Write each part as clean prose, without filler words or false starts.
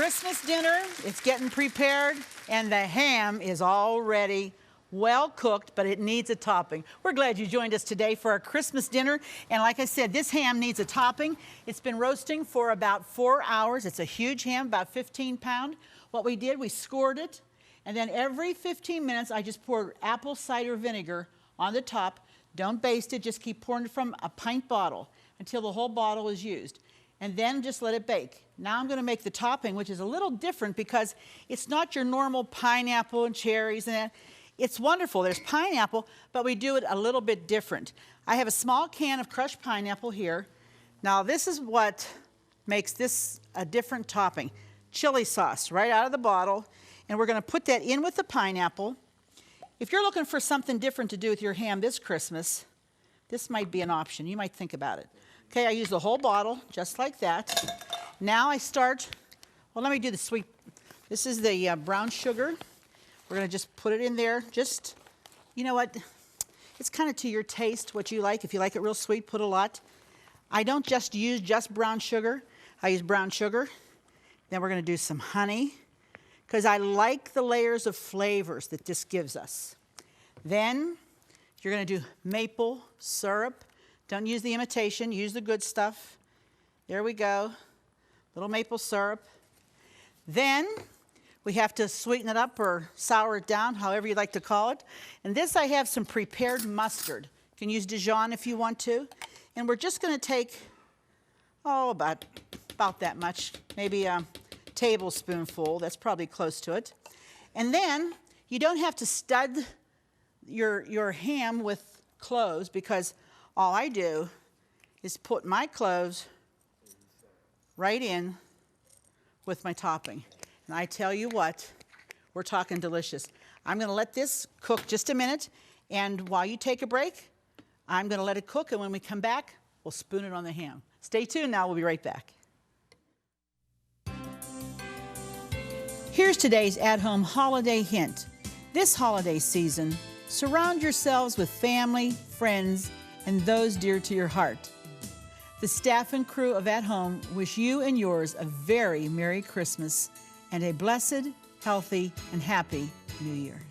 Christmas dinner. It's getting prepared, and the ham is already well cooked, but it needs a topping. We're glad you joined us today for our Christmas dinner. And like I said, this ham needs a topping. It's been roasting for about 4 hours. It's a huge ham, about 15 pound. What we did, we scored it. And then every 15 minutes, I just poured apple cider vinegar on the top. Don't baste it, just keep pouring it from a pint bottle until the whole bottle is used. And then just let it bake. Now I'm going to make the topping, which is a little different because it's not your normal pineapple and cherries and that. It's wonderful. There's pineapple, but we do it a little bit different. I have a small can of crushed pineapple here. Now this is what makes this a different topping. Chili sauce right out of the bottle. And we're going to put that in with the pineapple. If you're looking for something different to do with your ham this Christmas, this might be an option. You might think about it. Okay, I use the whole bottle just like that. Now I start, well, let me do the sweet. This is the brown sugar. We're going to just put it in there. Just, you know what, it's kind of to your taste, what you like. If you like it real sweet, put a lot. I don't just use brown sugar. I use brown sugar. Then we're going to do some honey because I like the layers of flavors that this gives us. Then you're going to do maple syrup. Don't use the imitation, use the good stuff. There we go, little maple syrup. Then we have to sweeten it up or sour it down, however you like to call it. And this I have some prepared mustard. You can use Dijon if you want to. And we're just going to take, about that much, maybe a tablespoonful. That's probably close to it. And then you don't have to stud your ham with cloves because all I do is put my cloves right in with my topping. And I tell you what, we're talking delicious. I'm going to let this cook just a minute, and while you take a break, I'm going to let it cook, and when we come back, we'll spoon it on the ham. Stay tuned now, we'll be right back. Here's today's at-home holiday hint. This holiday season, surround yourselves with family, friends, and those dear to your heart. The staff and crew of At Home wish you and yours a very Merry Christmas and a blessed, healthy, and happy New Year.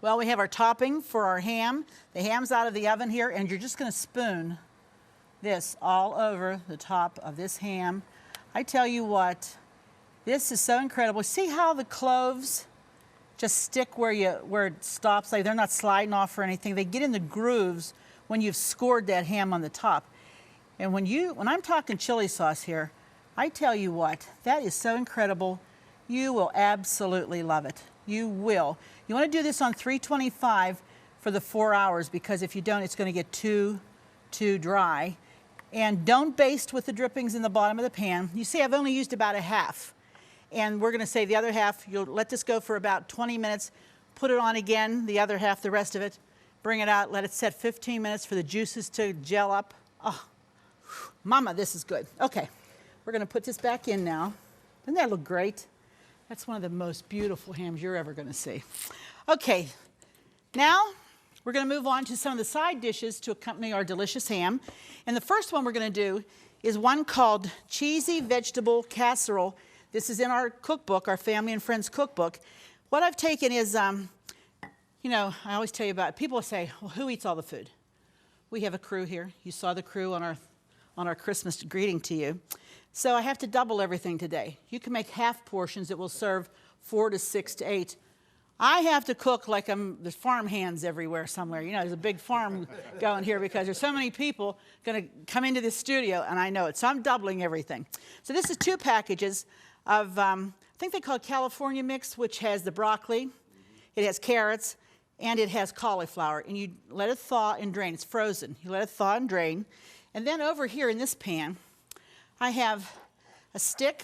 Well, we have our topping for our ham. The ham's out of the oven here, and you're just going to spoon this all over the top of this ham. I tell you what, this is so incredible. See how the cloves just stick where it stops? Like they're not sliding off or anything. They get in the grooves when you've scored that ham on the top. And when I'm talking chili sauce here, I tell you what, that is so incredible. You will absolutely love it. You will. You want to do this on 325 for the 4 hours because if you don't, it's going to get too dry. And don't baste with the drippings in the bottom of the pan. You see, I've only used about a half. And we're going to say the other half, you'll let this go for about 20 minutes, put it on again, the other half, the rest of it, bring it out, let it set 15 minutes for the juices to gel up. Oh, mama, this is good. Okay, we're going to put this back in now. Doesn't that look great? That's one of the most beautiful hams you're ever going to see. Okay, now we're going to move on to some of the side dishes to accompany our delicious ham. And the first one we're going to do is one called Cheesy Vegetable Casserole. This is in our cookbook, our Family and Friends cookbook. What I've taken is, you know, I always tell you about it. People say, well, who eats all the food? We have a crew here. You saw the crew on our Christmas greeting to you. So I have to double everything today. You can make half portions that will serve 4 to 6 to 8. I have to cook like there's farm hands everywhere somewhere. You know, there's a big farm going here because there's so many people going to come into this studio, and I know it. So I'm doubling everything. So this is 2 packages of, I think they call it California mix, which has the broccoli, it has carrots, and it has cauliflower. And you let it thaw and drain. It's frozen. You let it thaw and drain. And then over here in this pan, I have a stick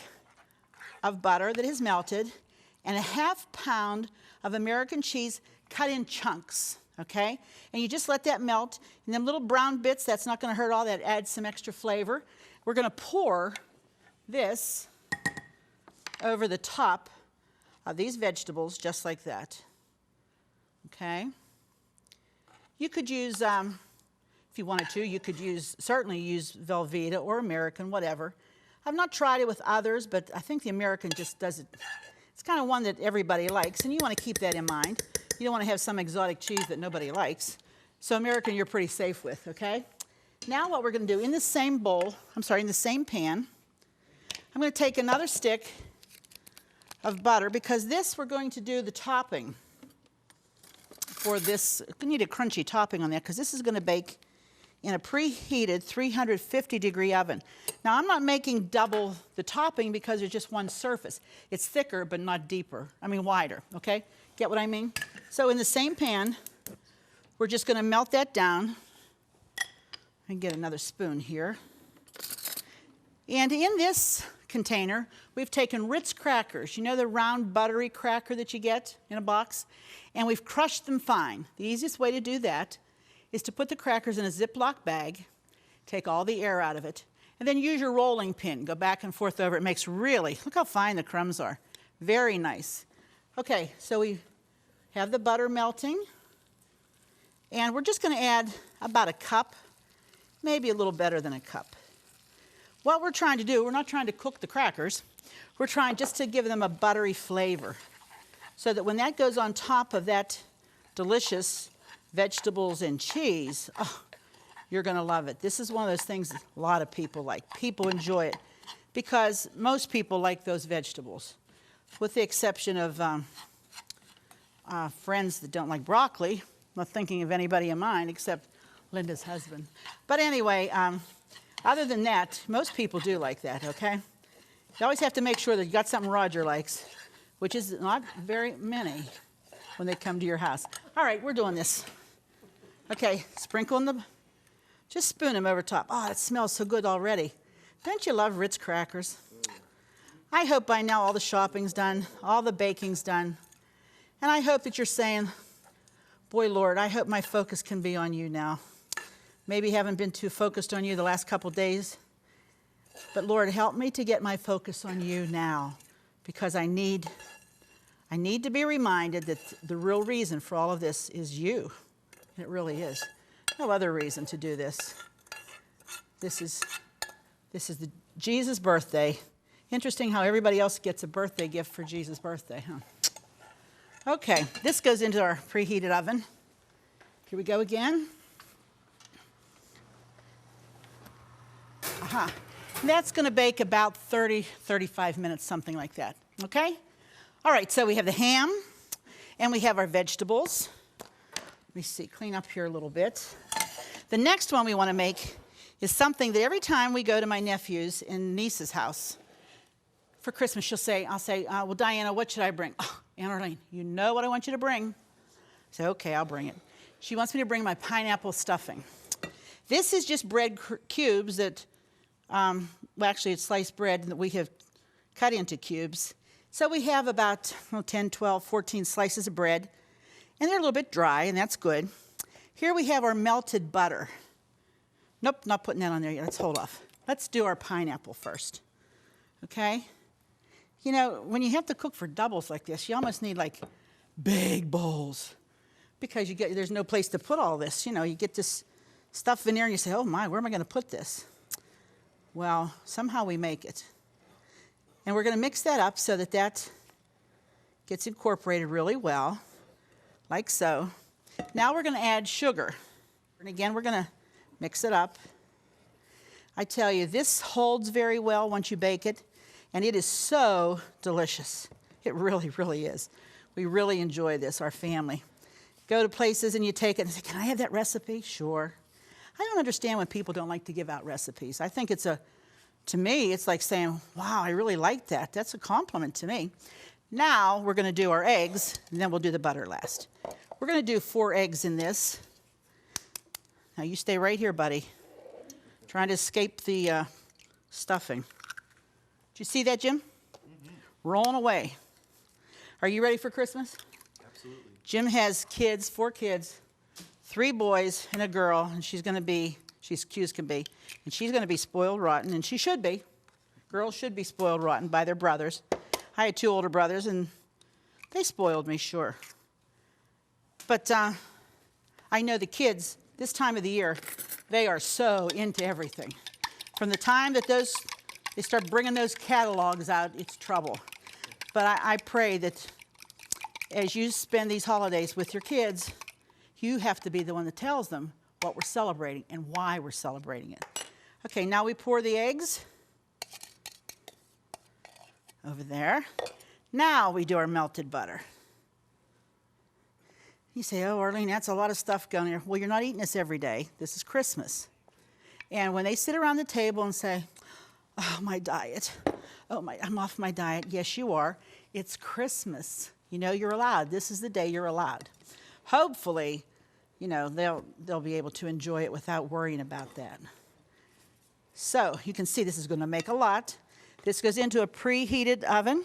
of butter that is melted and a ½ pound of American cheese cut in chunks, okay? And you just let that melt. And them little brown bits, that's not going to hurt all. That adds some extra flavor. We're going to pour this over the top of these vegetables just like that, okay? You could use, if you wanted to, you could certainly use Velveeta or American, whatever. I've not tried it with others, but I think the American just does it. It's kind of one that everybody likes, and you want to keep that in mind. You don't want to have some exotic cheese that nobody likes. So American you're pretty safe with, okay? Now what we're going to do, in the same bowl, in the same pan, I'm going to take another stick of butter, because this we're going to do the topping for this. We need a crunchy topping on that, because this is going to bake in a preheated 350-degree oven. Now, I'm not making double the topping because there's just one surface. It's thicker, but not deeper. Wider, okay? Get what I mean? So in the same pan, we're just going to melt that down. And get another spoon here. And in this container, we've taken Ritz crackers. You know the round buttery cracker that you get in a box? And we've crushed them fine. The easiest way to do that is to put the crackers in a Ziploc bag, take all the air out of it, and then use your rolling pin. Go back and forth over. It makes really, look how fine the crumbs are. Very nice. Okay, so we have the butter melting. And we're just going to add about a cup, maybe a little better than a cup. What we're trying to do, we're not trying to cook the crackers. We're trying just to give them a buttery flavor, so that when that goes on top of that delicious vegetables and cheese, oh, you're going to love it. This is one of those things a lot of people like. People enjoy it because most people like those vegetables, with the exception of friends that don't like broccoli. I'm not thinking of anybody of mine except Linda's husband. But anyway, other than that, most people do like that, okay? You always have to make sure that you got something Roger likes, which is not very many when they come to your house. All right, we're doing this. Okay, sprinkle in just spoon them over top. Oh, it smells so good already. Don't you love Ritz crackers? I hope by now all the shopping's done, all the baking's done, and I hope that you're saying, boy, Lord, I hope my focus can be on you now. Maybe haven't been too focused on you the last couple days, but Lord, help me to get my focus on you now, because I need to be reminded that the real reason for all of this is you. It really is. No other reason to do this. This is the Jesus' birthday. Interesting how everybody else gets a birthday gift for Jesus' birthday, huh? Okay, this goes into our preheated oven. Here we go again. Aha. That's going to bake about 35 minutes, something like that. Okay? All right, so we have the ham, and we have our vegetables. Let me see, clean up here a little bit. The next one we want to make is something that every time we go to my nephew's and niece's house for Christmas, I'll say, well, Diana, what should I bring? Oh, Aunt Arlene, you know what I want you to bring. I say, okay, I'll bring it. She wants me to bring my pineapple stuffing. This is just bread cubes that, well, actually it's sliced bread that we have cut into cubes. So we have about 10, 12, 14 slices of bread, and they're a little bit dry, and that's good. Here we have our melted butter. Nope, not putting that on there yet. Let's hold off. Let's do our pineapple first, okay? You know, when you have to cook for doubles like this, you almost need like big bowls, because there's no place to put all this. You know, you get this stuff in there and you say, oh my, where am I going to put this? Well, somehow we make it. And we're going to mix that up so that that gets incorporated really well, like so. Now we're going to add sugar. And again, we're going to mix it up. I tell you, this holds very well once you bake it, and it is so delicious. It really, really is. We really enjoy this, our family. Go to places and you take it and say, can I have that recipe? Sure. I don't understand when people don't like to give out recipes. I think to me, it's like saying, wow, I really like that. That's a compliment to me. Now we're going to do our eggs, and then we'll do the butter last. We're going to do 4 eggs in this. Now you stay right here, buddy. Trying to escape the stuffing. Did you see that, Jim? Mm-hmm. Rolling away. Are you ready for Christmas? Absolutely. Jim has kids, 4 kids, 3 boys and a girl, and she's cute as can be, and she's going to be spoiled rotten, and she should be. Girls should be spoiled rotten by their brothers. I had 2 older brothers, and they spoiled me, sure. But I I know the kids, this time of the year, they are so into everything. From the time that they start bringing those catalogs out, it's trouble. But I pray that as you spend these holidays with your kids, you have to be the one that tells them what we're celebrating and why we're celebrating it. Okay, now we pour the eggs over there. Now we do our melted butter. You say, oh, Arlene, that's a lot of stuff going here. Well, you're not eating this every day. This is Christmas. And when they sit around the table and say, oh, my diet. Oh, I'm off my diet. Yes, you are. It's Christmas. You know you're allowed. This is the day you're allowed. Hopefully, you know, they'll be able to enjoy it without worrying about that. So you can see this is going to make a lot. This goes into a preheated oven,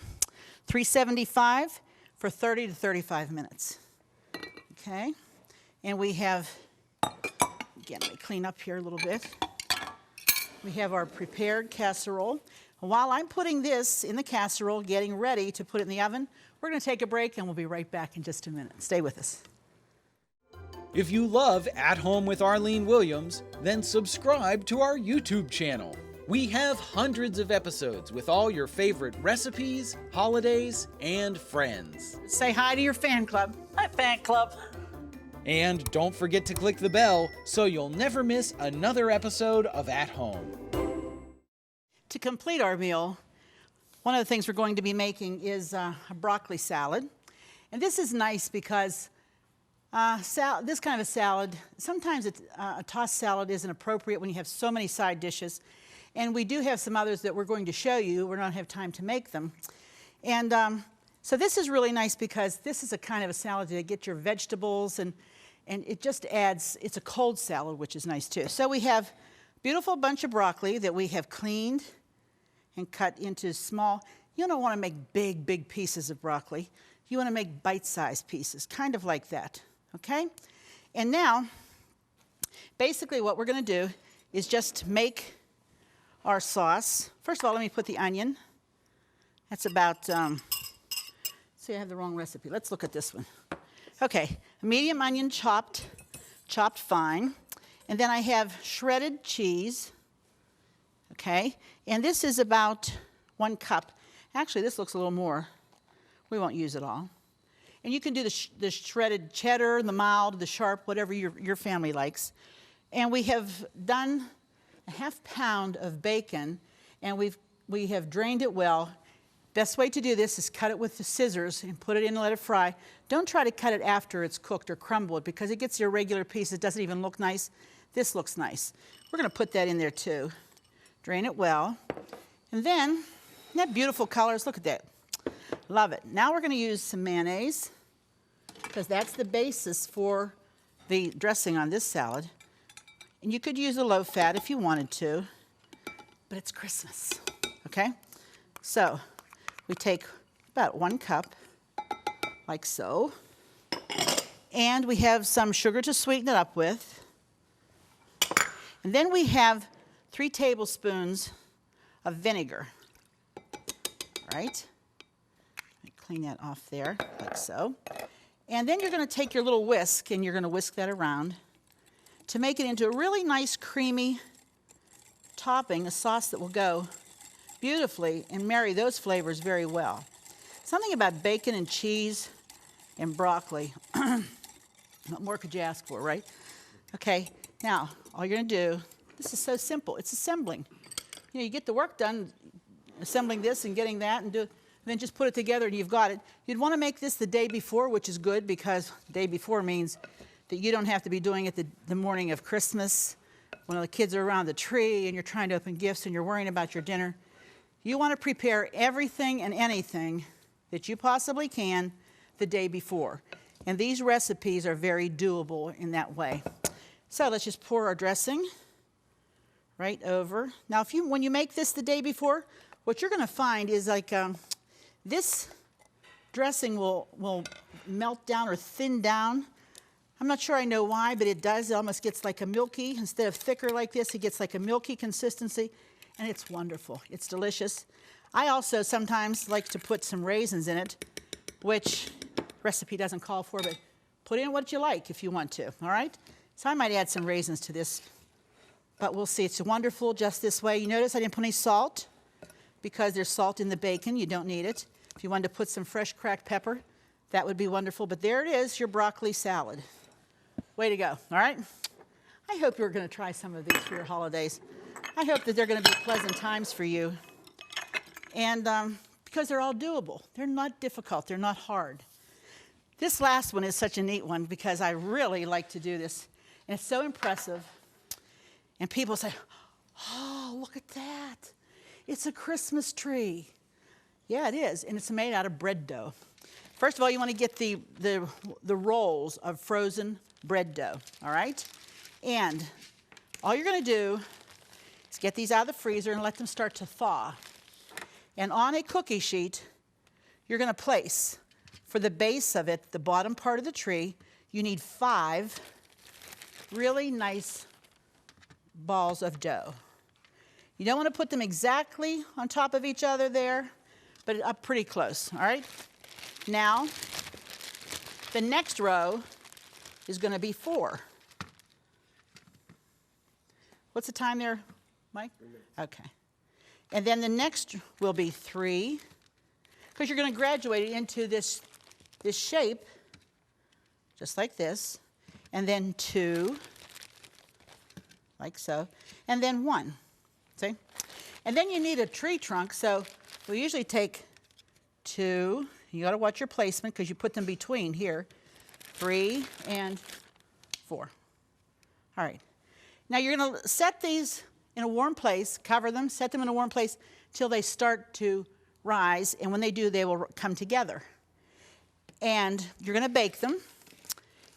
375 for 30 to 35 minutes. Okay, and we have, again, let me clean up here a little bit. We have our prepared casserole. While I'm putting this in the casserole, getting ready to put it in the oven, we're going to take a break and we'll be right back in just a minute. Stay with us. If you love At Home with Arlene Williams, then subscribe to our YouTube channel. We have hundreds of episodes with all your favorite recipes, holidays, and friends. Say hi to your fan club. Hi, fan club. And don't forget to click the bell so you'll never miss another episode of At Home. To complete our meal, one of the things we're going to be making is a broccoli salad. And this is nice because this kind of a salad, sometimes a tossed salad isn't appropriate when you have so many side dishes. And we do have some others that we're going to show you. We don't have time to make them. And so this is really nice because this is a kind of a salad to get your vegetables and it just adds, it's a cold salad, which is nice too. So we have a beautiful bunch of broccoli that we have cleaned and cut into small. You don't want to make big pieces of broccoli. You want to make bite-sized pieces, kind of like that, okay? And now, basically what we're going to do is just make our sauce. First of all, let me put the onion. That's about, see, I have the wrong recipe. Let's look at this one. Okay, a medium onion chopped fine. And then I have shredded cheese, okay? And this is about 1 cup. Actually, this looks a little more. We won't use it all. And you can do the shredded cheddar, the mild, the sharp, whatever your family likes. And we have done a ½ pound of bacon, and we have drained it well. Best way to do this is cut it with the scissors and put it in and let it fry. Don't try to cut it after it's cooked or crumble it because it gets irregular pieces. It doesn't even look nice. This looks nice. We're going to put that in there too. Drain it well. And then, isn't that beautiful colors? Look at that. Love it. Now we're going to use some mayonnaise because that's the basis for the dressing on this salad. And you could use a low fat if you wanted to, but it's Christmas, okay? So we take about 1 cup, like so, and we have some sugar to sweeten it up with. And then we have 3 tablespoons of vinegar, all right? Clean that off there, like so. And then you're going to take your little whisk and you're going to whisk that around to make it into a really nice creamy topping, a sauce that will go beautifully and marry those flavors very well. Something about bacon and cheese and broccoli. What more could you ask for, right? Okay, now all you're going to do, this is so simple, it's assembling. You know, you get the work done assembling this and getting that and then just put it together and you've got it. You'd want to make this the day before, which is good because the day before means that you don't have to be doing it the morning of Christmas when all the kids are around the tree and you're trying to open gifts and you're worrying about your dinner. You want to prepare everything and anything that you possibly can the day before. And these recipes are very doable in that way. So let's just pour our dressing right over. Now, when you make this the day before, what you're going to find is like this dressing will melt down or thin down. I'm not sure I know why, but it does. It almost gets like a milky, instead of thicker like this, it gets like a milky consistency, and it's wonderful. It's delicious. I also sometimes like to put some raisins in it, which recipe doesn't call for, but Put in what you like if you want to, all right? So I might add some raisins to this, but we'll see. It's wonderful just this way. You notice I didn't put any salt because there's salt in the bacon. You don't need it. If you wanted to put some fresh cracked pepper, that would be wonderful. But there it is, your broccoli salad. Way to go, all right? I hope you're going to try some of these for your holidays. I hope that they're going to be pleasant times for you. And because they're all doable. They're not difficult. They're not hard. This last one is such a neat one because I really like to do this. And it's so impressive. And people say, oh, look at that. It's a Christmas tree. Yeah, it is. And it's made out of bread dough. First of all, you want to get the rolls of frozen bread dough, all right? And all you're going to do is get these out of the freezer and let them start to thaw. And on a cookie sheet, you're going to place, for the base of it, the bottom part of the tree, you need 5 really nice balls of dough. You don't want to put them exactly on top of each other there, but up pretty close, all right? Now, the next row is going to be 4. What's the time there, Mike? Okay. And then the next will be 3, because you're going to graduate it into this shape, just like this, and then 2, like so, and then 1, see? And then you need a tree trunk, so we usually take 2, you got to watch your placement because you put them between here, 3 and 4. All right. Now you're going to set these in a warm place, cover them, set them in a warm place till they start to rise, and when they do, they will come together. And you're going to bake them,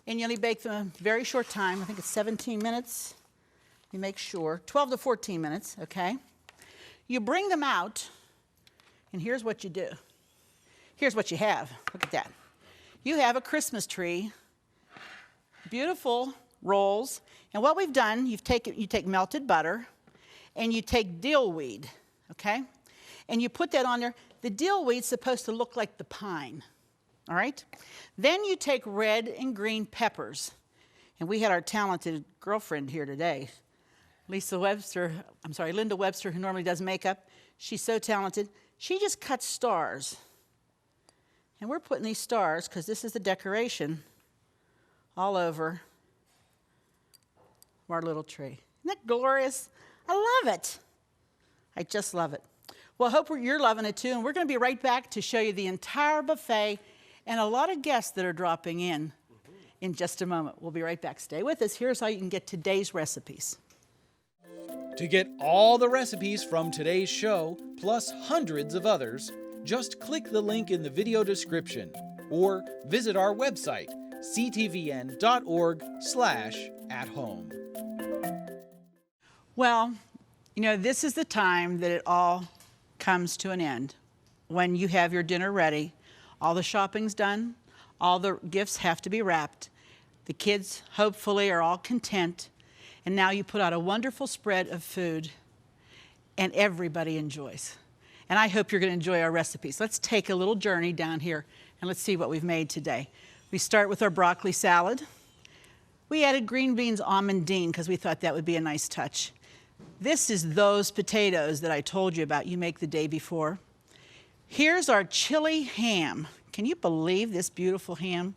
and you only bake them a very short time. I think it's 17 minutes. You make sure, 12 to 14 minutes, okay? You bring them out, and here's what you do. Here's what you have. Look at that. You have a Christmas tree, beautiful rolls, and what we've done, you take melted butter, and you take dill weed, okay? And you put that on there. The dill weed's supposed to look like the pine, all right? Then you take red and green peppers. And we had our talented girlfriend here today, Linda Webster, who normally does makeup. She's so talented. She just cuts stars. And we're putting these stars, because this is the decoration, all over our little tree. Isn't that glorious? I love it. I just love it. Well, I hope you're loving it too, and we're going to be right back to show you the entire buffet and a lot of guests that are dropping in just a moment. We'll be right back. Stay with us. Here's how you can get today's recipes. To get all the recipes from today's show, plus hundreds of others, just click the link in the video description or visit our website, ctvn.org/at-home. Well, you know, this is the time that it all comes to an end. When you have your dinner ready, all the shopping's done, all the gifts have to be wrapped. The kids, hopefully, are all content. And now you put out a wonderful spread of food, and everybody enjoys. And I hope you're going to enjoy our recipes. Let's take a little journey down here, and let's see what we've made today. We start with our broccoli salad. We added green beans almondine because we thought that would be a nice touch. This is those potatoes that I told you about you make the day before. Here's our chili ham. Can you believe this beautiful ham?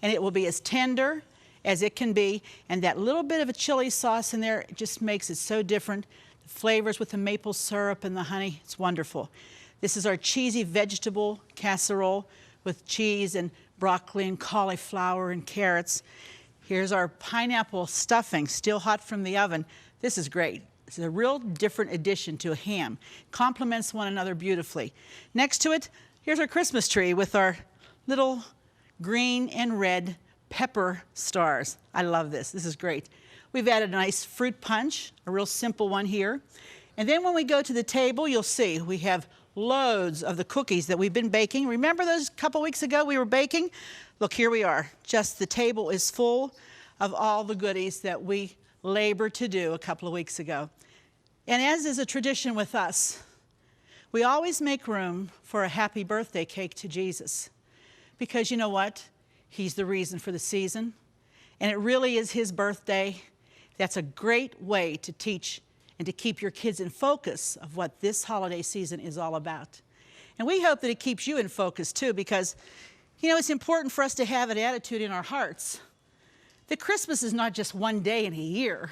And it will be as tender as it can be, and that little bit of a chili sauce in there just makes it so different. The flavors with the maple syrup and the honey, it's wonderful. This is our cheesy vegetable casserole with cheese and broccoli and cauliflower and carrots. Here's our pineapple stuffing, still hot from the oven. This is great. It's a real different addition to a ham. Complements one another beautifully. Next to it, here's our Christmas tree with our little green and red pepper stars. I love this. This is great. We've added a nice fruit punch, a real simple one here. And then when we go to the table, you'll see we have loads of the cookies that we've been baking. Remember those couple weeks ago we were baking? Look, here we are. Just the table is full of all the goodies that we labored to do a couple of weeks ago. And as is a tradition with us, we always make room for a happy birthday cake to Jesus. Because you know what? He's the reason for the season, and it really is his birthday. That's a great way to teach and to keep your kids in focus of what this holiday season is all about. And we hope that it keeps you in focus too, because, you know, it's important for us to have an attitude in our hearts that Christmas is not just one day in a year.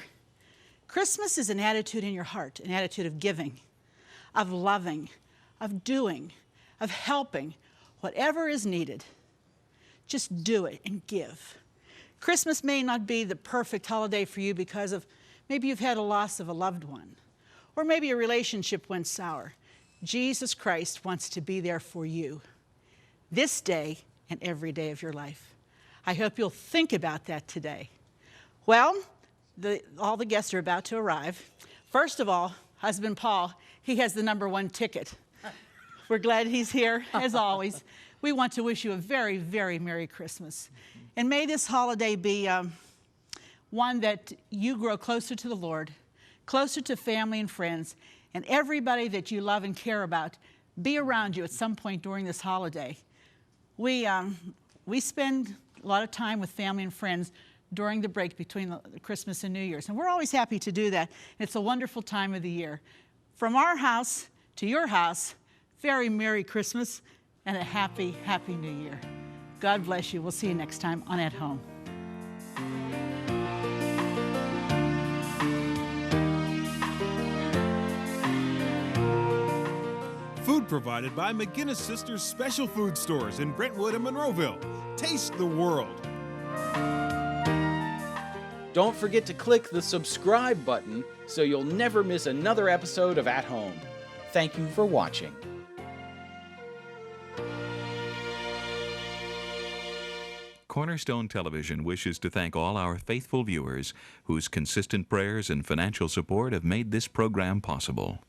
Christmas is an attitude in your heart, an attitude of giving, of loving, of doing, of helping, whatever is needed. Just do it and give. Christmas may not be the perfect holiday for you because of maybe you've had a loss of a loved one, or maybe a relationship went sour. Jesus Christ wants to be there for you this day and every day of your life. I hope you'll think about that today. Well, all the guests are about to arrive. First of all, husband Paul, he has the #1 ticket. We're glad he's here, as always. We want to wish you a very, very Merry Christmas. And may this holiday be one that you grow closer to the Lord, closer to family and friends, and everybody that you love and care about be around you at some point during this holiday. We spend a lot of time with family and friends during the break between Christmas and New Year's, and we're always happy to do that. It's a wonderful time of the year. From our house to your house, very Merry Christmas and a happy, happy New Year. God bless you. We'll see you next time on At Home. Food provided by McGinnis Sisters Special Food Stores in Brentwood and Monroeville. Taste the world. Don't forget to click the subscribe button so you'll never miss another episode of At Home. Thank you for watching. Cornerstone Television wishes to thank all our faithful viewers whose consistent prayers and financial support have made this program possible.